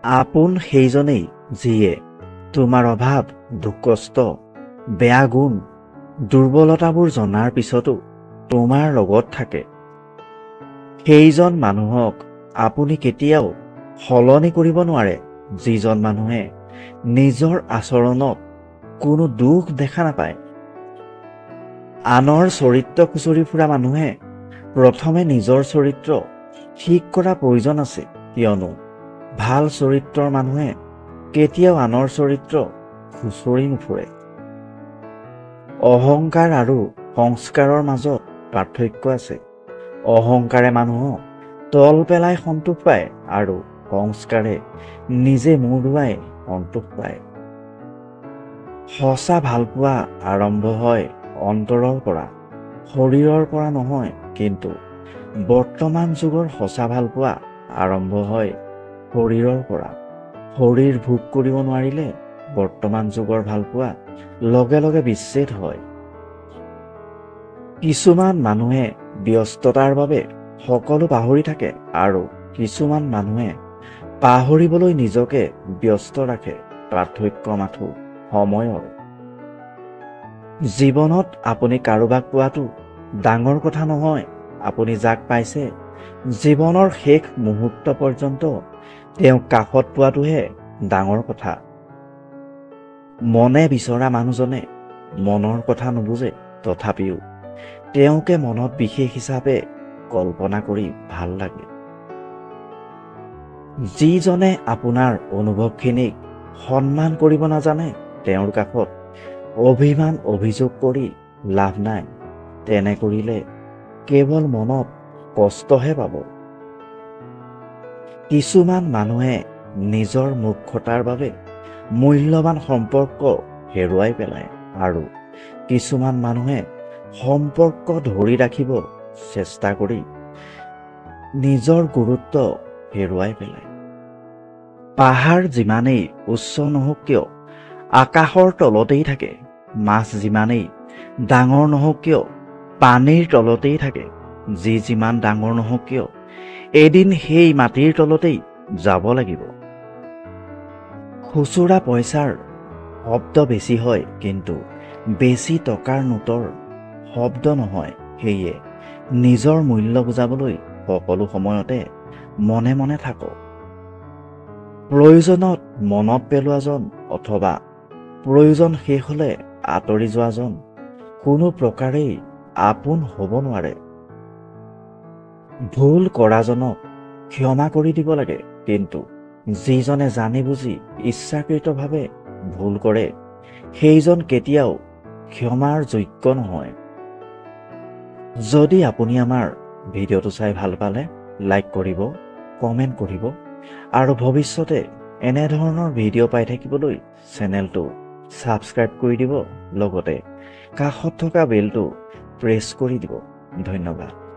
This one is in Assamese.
আপোন সেইজনেই যিয়ে তোমাৰ অভাৱ, দুখ কষ্ট, বেয়া গুণ, দুৰ্বলতাবোৰ জনাৰ পিছতো তোমাৰ লগত থাকে। সেইজন মানুহক আপুনি কেতিয়াও সলনি কৰিব নোৱাৰে, যিজন মানুহে নিজৰ আচৰণত কোনো দুখ দেখা নাপায়। আনৰ চৰিত্ৰ খুচৰি ফুৰা মানুহে প্ৰথমে নিজৰ চৰিত্ৰ ঠিক কৰা প্ৰয়োজন আছে, কিয়নো ভাল চৰিত্ৰৰ মানুহে কেতিয়াও আনৰ চৰিত্ৰ খুচৰি নুফুৰে। অহংকাৰ আৰু সংস্কাৰৰ মাজত পাৰ্থক্য আছে। অহংকাৰে মানুহক তল পেলাই সন্তোষ পায় আৰু সংস্কাৰে নিজে মূৰ দোৱাই সন্তোষ পায়। সঁচা ভালপোৱা আৰম্ভ হয় অন্তৰৰ পৰা, শৰীৰৰ পৰা নহয়। কিন্তু বৰ্তমান যুগৰ সঁচা ভালপোৱা আৰম্ভ হয় শৰীৰৰ পৰা। শৰীৰ ভোগ কৰিব নোৱাৰিলে বৰ্তমান যুগৰ ভালপোৱা লগে লগে বিচ্ছেদ হয়। কিছুমান মানুহে ব্যস্ততাৰ বাবে সকলো পাহৰি থাকে আৰু কিছুমান মানুহে পাহৰিবলৈ নিজকে ব্যস্ত ৰাখে। পাৰ্থক্য মাথো সময়ৰ। জীৱনত আপুনি কাৰোবাক পোৱাটো ডাঙৰ কথা নহয়। আপুনি যাক পাইছে জীৱনৰ শেষ মুহূৰ্ত পৰ্যন্ত তেওঁক কাষত পোৱাটোহে ডাঙৰ কথা। মনে বিচৰা মানুহজনে মনৰ কথা নুবুজে, তথাপিও তেওঁকে মনত বিশেষ হিচাপে কল্পনা কৰি ভাল লাগে। যিজনে আপোনাৰ অনুভৱখিনিক সন্মান কৰিব নাজানে, তেওঁৰ কাষত অভিমান অভিযোগ কৰি লাভ নাই। তেনে কৰিলে কেৱল মনত কষ্টহে পাব। কিছুমান মানুহে নিজৰ মূৰ্খতাৰ বাবে মূল্যৱান সম্পৰ্ক হেৰুৱাই পেলায় আৰু কিছুমান মানুহে সম্পৰ্ক ধৰি ৰাখিব চেষ্টা কৰি নিজৰ গুৰুত্ব হেৰুৱাই পেলায়। পাহাৰ যিমানেই উচ্চ নহওক কিয় আকাশৰ তলতেই থাকে। মাছ যিমানেই ডাঙৰ নহওক কিয় পানীৰ তলতেই থাকে। যি যিমান ডাঙৰ নহওক কিয় এদিন সেই মাটিৰ তলতেই যাব লাগিব। খুচুৰা পইচাৰ শব্দ বেছি হয়, কিন্তু বেছি টকাৰ নোটৰ শব্দ নহয়। সেয়ে নিজৰ মূল্য বুজাবলৈ সকলো সময়তে মনে মনে থাকক। প্ৰয়োজনত মনত পেলোৱাজন অথবা প্ৰয়োজন শেষ হলে আঁতৰি যোৱাজন কোনো প্ৰকাৰেই আপোন হ'ব নোৱাৰে। ভুল কৰাজনক ক্ষমা কৰি দিব লাগে, কিন্তু যিজনে জানি বুজি ইচ্ছাকৃতভাৱে ভুল কৰে সেইজন কেতিয়াও ক্ষমাৰ যোগ্য নহয়। যদি আপুনি আমাৰ ভিডিঅ'টো চাই ভাল পালে লাইক কৰিব, কমেণ্ট কৰিব আৰু ভৱিষ্যতে এনেধৰণৰ ভিডিঅ' পাই থাকিবলৈ চেনেলটো ছাবস্ক্ৰাইব কৰি দিব। লগতে কাষত থকা বেলটো প্ৰেছ কৰি দিব। ধন্যবাদ।